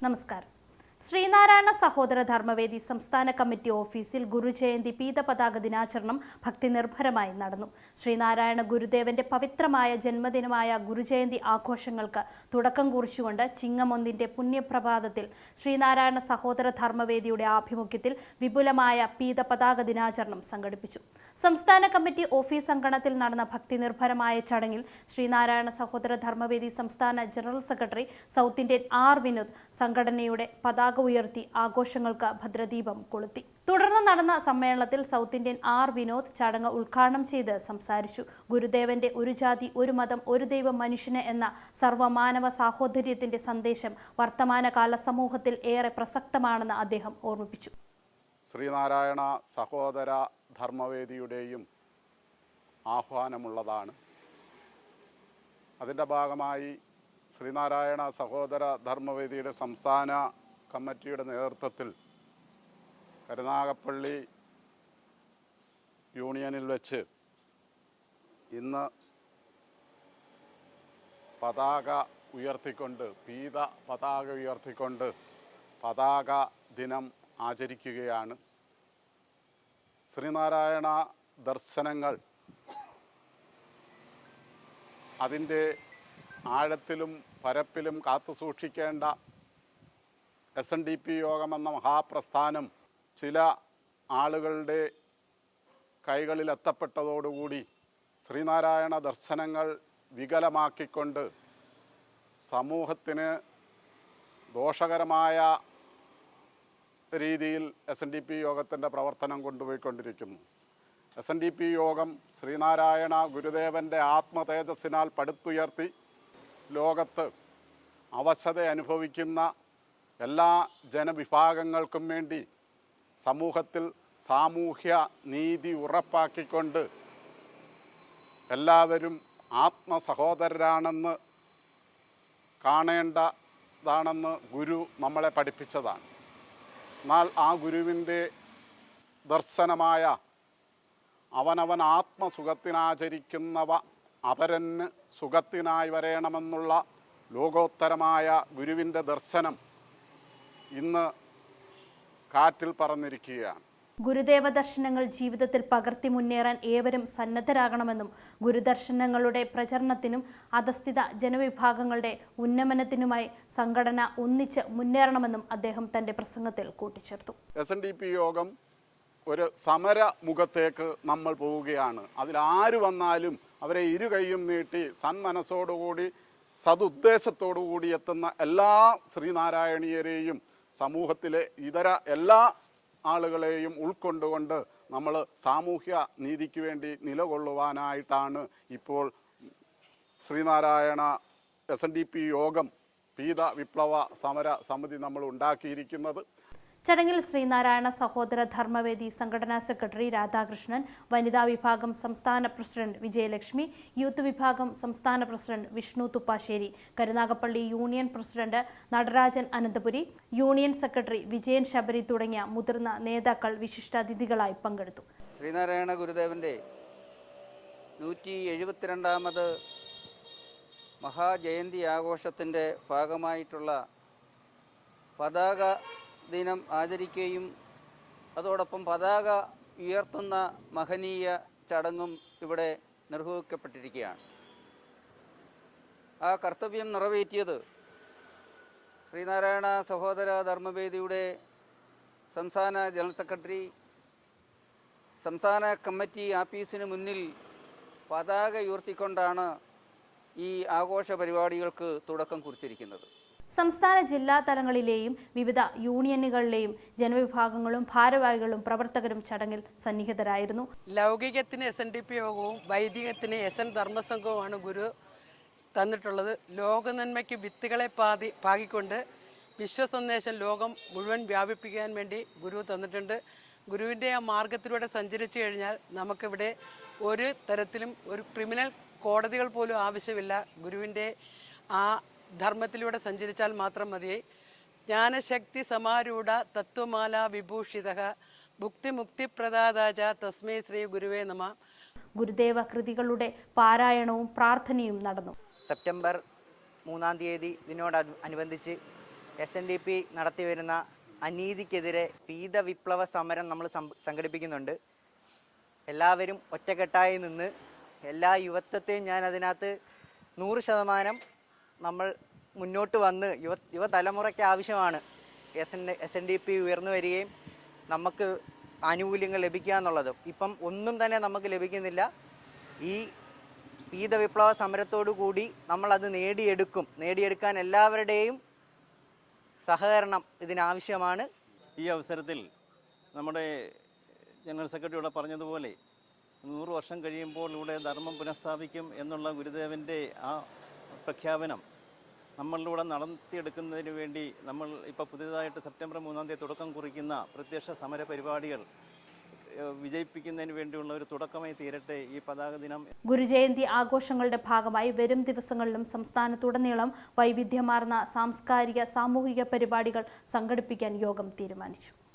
നമസ്കാരം. ശ്രീനാരായണ സഹോദര ധർമ്മവേദി സംസ്ഥാന കമ്മിറ്റി ഓഫീസിൽ ഗുരുജയന്തി പീതപതാക ദിനാചരണം ഭക്തിനിർഭരമായി നടന്നു. ശ്രീനാരായണ ഗുരുദേവന്റെ പവിത്രമായ ജന്മദിനമായ ഗുരുജയന്തി ആഘോഷങ്ങൾക്ക് തുടക്കം കുറിച്ചുകൊണ്ട് ചിങ്ങം 1 പുണ്യപ്രഭാതത്തിൽ ശ്രീനാരായണ സഹോദര ധർമ്മവേദിയുടെ ആഭിമുഖ്യത്തിൽ വിപുലമായ പീതപതാക ദിനാചരണം സംഘടിപ്പിച്ചു. സംസ്ഥാന കമ്മിറ്റി ഓഫീസ് അങ്കണത്തിൽ നടന്ന ഭക്തിനിർഭരമായ ചടങ്ങിൽ ശ്രീനാരായണ സഹോദര ധർമ്മവേദി സംസ്ഥാന general secretary South Indian R Vinod സംഘടനയുടെ പതാക ഉയർത്തി ആഘോഷങ്ങൾക്ക് ഭദ്രദീപം കൊളുത്തി. തുടർന്ന് നടന്ന സമ്മേളനത്തിൽ സൗത്ത് ഇന്ത്യൻ ആർ വിനോദ് ചടങ്ങ് ഉദ്ഘാടനം ചെയ്ത് സംസാരിച്ചു. ഗുരുദേവന്റെ ഒരു ജാതി ഒരു മതം ഒരു ദൈവം മനുഷ്യന് എന്ന സർവ്വമാനവ സാഹോദര്യത്തിന്റെ സന്ദേശം വർത്തമാനകാല സമൂഹത്തിൽ ഏറെ പ്രസക്തമാണെന്ന് അദ്ദേഹം ഓർമ്മിപ്പിച്ചു. ശ്രീനാരായണ സഹോദര ധർമ്മവേദിയുടെയും ആഹ്വാനമുള്ളതാണ്. അതിൻ്റെ ഭാഗമായി ശ്രീനാരായണ സഹോദര ധർമ്മവേദിയുടെ സംസ്ഥാന കമ്മിറ്റിയുടെ നേതൃത്വത്തിൽ കരുനാഗപ്പള്ളി യൂണിയനിൽ വെച്ച് ഇന്ന് പതാക ഉയർത്തിക്കൊണ്ട് പതാക ഉയർത്തിക്കൊണ്ട് പതാക ദിനം ആചരിക്കുകയാണ്. ശ്രീനാരായണ ദർശനങ്ങൾ അതിൻ്റെ ആഴത്തിലും പരപ്പിലും കാത്തുസൂക്ഷിക്കേണ്ട SNDP യോഗമെന്ന മഹാപ്രസ്ഥാനം ചില ആളുകളുടെ കൈകളിലെത്തപ്പെട്ടതോടുകൂടി ശ്രീനാരായണ ദർശനങ്ങൾ വികലമാക്കിക്കൊണ്ട് സമൂഹത്തിന് ദോഷകരമായ രീതിയിൽ SNDP യോഗത്തിൻ്റെ പ്രവർത്തനം കൊണ്ടുപോയിക്കൊണ്ടിരിക്കുന്നു. SNDP യോഗം ശ്രീനാരായണ ഗുരുദേവൻ്റെ ആത്മതേജസ്സിനാൽ പടുത്തുയർത്തി ലോകത്ത് അവശത അനുഭവിക്കുന്ന എല്ലാ ജനവിഭാഗങ്ങൾക്കും വേണ്ടി സമൂഹത്തിൽ സാമൂഹ്യ നീതി ഉറപ്പാക്കിക്കൊണ്ട് എല്ലാവരും ആത്മസഹോദരരാണെന്ന് കാണേണ്ടതാണെന്ന് ഗുരു നമ്മളെ പഠിപ്പിച്ചതാണ്. എന്നാൽ ആ ഗുരുവിൻ്റെ ദർശനമായ അവനവൻ ആത്മസുഖത്തിനാചരിക്കുന്നവ അപരന് സുഖത്തിനായി വരണമെന്നുള്ള ലോകോത്തരമായ ഗുരുവിൻ്റെ ദർശനം ഇന്ന് കാറ്റിൽ പറന്നിരിക്കുകയാണ്. ഗുരുദേവ ദർശനങ്ങൾ ജീവിതത്തിൽ പകർത്തി മുന്നേറാൻ ഏവരും സന്നദ്ധരാകണമെന്നും ഗുരുദർശനങ്ങളുടെ പ്രചരണത്തിനും അധസ്ഥിത ജനവിഭാഗങ്ങളുടെ ഉന്നമനത്തിനുമായി സംഘടന ഒന്നിച്ച് മുന്നേറണമെന്നും അദ്ദേഹം തന്റെ പ്രസംഗത്തിൽ കൂട്ടിച്ചേർത്തു. SNDP യോഗം ഒരു സമര മുഖത്തേക്ക് നമ്മൾ പോവുകയാണ്. അതിലാര് വന്നാലും അവരെ ഇരുകൈയും നീട്ടി സന്മനസ്സോടുകൂടി സതുദ്ദേശത്തോടുകൂടി എത്തുന്ന എല്ലാ ശ്രീനാരായണീയരെയും സമൂഹത്തിലെ ഇതര എല്ലാ ആളുകളെയും ഉൾക്കൊണ്ടുകൊണ്ട് നമ്മൾ സാമൂഹ്യ നീതിക്ക് വേണ്ടി നിലകൊള്ളുവാനായിട്ടാണ് ഇപ്പോൾ ശ്രീനാരായണ SNDP യോഗം പീത വിപ്ലവ സമര സമിതി നമ്മൾ ഉണ്ടാക്കിയിരിക്കുന്നത്. ചടങ്ങിൽ ശ്രീനാരായണ സഹോദര ധർമ്മവേദി സംഘടനാ സെക്രട്ടറി രാധാകൃഷ്ണൻ, വനിതാ വിഭാഗം സംസ്ഥാന പ്രസിഡന്റ് വിജയലക്ഷ്മി, യൂത്ത് വിഭാഗം സംസ്ഥാന president Vishnu Thuppassery, Karunagappally union president Natarajan Ananthapuri, union secretary Vijayan Sabari തുടങ്ങിയ മുതിർന്ന നേതാക്കൾ വിശിഷ്ടാതിഥികളായി പങ്കെടുത്തു. ശ്രീനാരായണ ഗുരുദേവന്റെ 172ാമത് മഹാജയന്തി ആഘോഷത്തിൻ്റെ ഭാഗമായിട്ടുള്ള പതാക ദിനം ആചരിക്കുകയും അതോടൊപ്പം പതാക ഉയർത്തുന്ന മഹനീയ ചടങ്ങും ഇവിടെ നിർവഹിക്കപ്പെട്ടിരിക്കുകയാണ്. ആ കർത്തവ്യം നിറവേറ്റിയത് ശ്രീനാരായണ സഹോദര ധർമ്മവേദിയുടെ സംസ്ഥാന ജനറൽ സെക്രട്ടറി സംസ്ഥാന കമ്മിറ്റി ആഫീസിന് മുന്നിൽ പതാക ഉയർത്തിക്കൊണ്ടാണ് ഈ ആഘോഷ പരിപാടികൾക്ക് തുടക്കം കുറിച്ചിരിക്കുന്നത്. സംസ്ഥാന ജില്ലാ തലങ്ങളിലെയും വിവിധ യൂണിയനുകളിലെയും ജനവിഭാഗങ്ങളും ഭാരവാഹികളും പ്രവർത്തകരും ചടങ്ങിൽ സന്നിഹിതരായിരുന്നു. ലൗകികത്തിന് SNDP യോഗവും വൈദികത്തിന് SN ധർമ്മസംഘവുമാണ് ഗുരു തന്നിട്ടുള്ളത്. ലോകനന്മയ്ക്ക് വിത്തുകളെ പാകിക്കൊണ്ട് വിശ്വസന്ദേശം ലോകം മുഴുവൻ വ്യാപിപ്പിക്കാൻ വേണ്ടി ഗുരു തന്നിട്ടുണ്ട്. ഗുരുവിൻ്റെ ആ മാർഗത്തിലൂടെ സഞ്ചരിച്ചു കഴിഞ്ഞാൽ നമുക്കിവിടെ ഒരു തരത്തിലും ഒരു ക്രിമിനൽ കോടതികൾ പോലും ആവശ്യമില്ല. ഗുരുവിൻ്റെ ആ ധർമ്മത്തിലൂടെ സഞ്ചരിച്ചാൽ മാത്രം മതി. ജ്ഞാനശക്തി സമാരൂഢ തത്വമാല വിഭൂഷിത ഭുക്തിമുക്തിപ്രദാതാച തസ്മൈ ശ്രീ ഗുരുവേ നമ. ഗുരുദേവ കൃതികളുടെ പാരായണവും പ്രാർത്ഥനയും നടന്നു. സെപ്റ്റംബർ 3 ഇതിനോടനുബന്ധിച്ച് SNDP നടത്തിവരുന്ന അനീതിക്കെതിരെ പീത വിപ്ലവ സമരം നമ്മൾ സംഘടിപ്പിക്കുന്നുണ്ട്. എല്ലാവരും ഒറ്റക്കെട്ടായി നിന്ന് എല്ലാ യുവത്വത്തെയും ഞാൻ അതിനകത്ത് 100% നമ്മൾ മുന്നോട്ട് വന്ന് യുവതലമുറയ്ക്ക് ആവശ്യമാണ് SNDP ഉയർന്നു വരികയും നമുക്ക് ആനുകൂല്യങ്ങൾ ലഭിക്കുക എന്നുള്ളത്. ഇപ്പം ഒന്നും തന്നെ നമുക്ക് ലഭിക്കുന്നില്ല. ഈ പീത വിപ്ലവ സമരത്തോടു കൂടി നമ്മളത് നേടിയെടുക്കാൻ എല്ലാവരുടെയും സഹകരണം ഇതിനാവശ്യമാണ്. ഈ അവസരത്തിൽ നമ്മുടെ ജനറൽ സെക്രട്ടറി ഇവിടെ പറഞ്ഞതുപോലെ 100 വർഷം കഴിയുമ്പോൾ ഇവിടെ ധർമ്മം പുനഃസ്ഥാപിക്കും എന്നുള്ള ഗുരുദേവൻ്റെ ആ പ്രഖ്യാപനം നമ്മളിലൂടെ നടത്തിയെടുക്കുന്നതിന് വേണ്ടി നമ്മൾ ഇപ്പോൾ പുതിയതായിട്ട് സെപ്റ്റംബർ 3-ാം തീയതി തുടക്കം കുറിക്കുന്ന പ്രത്യക്ഷ സമര പരിപാടികൾ വിജയിപ്പിക്കുന്നതിന് വേണ്ടിയുള്ള ഒരു തുടക്കമായി തീരട്ടെ ഈ പതാക ദിനം. ഗുരുജയന്തി ആഘോഷങ്ങളുടെ ഭാഗമായി വരും ദിവസങ്ങളിലും സംസ്ഥാനത്തുടനീളം വൈവിധ്യമാർന്ന സാംസ്കാരിക സാമൂഹിക പരിപാടികൾ സംഘടിപ്പിക്കാൻ യോഗം തീരുമാനിച്ചു.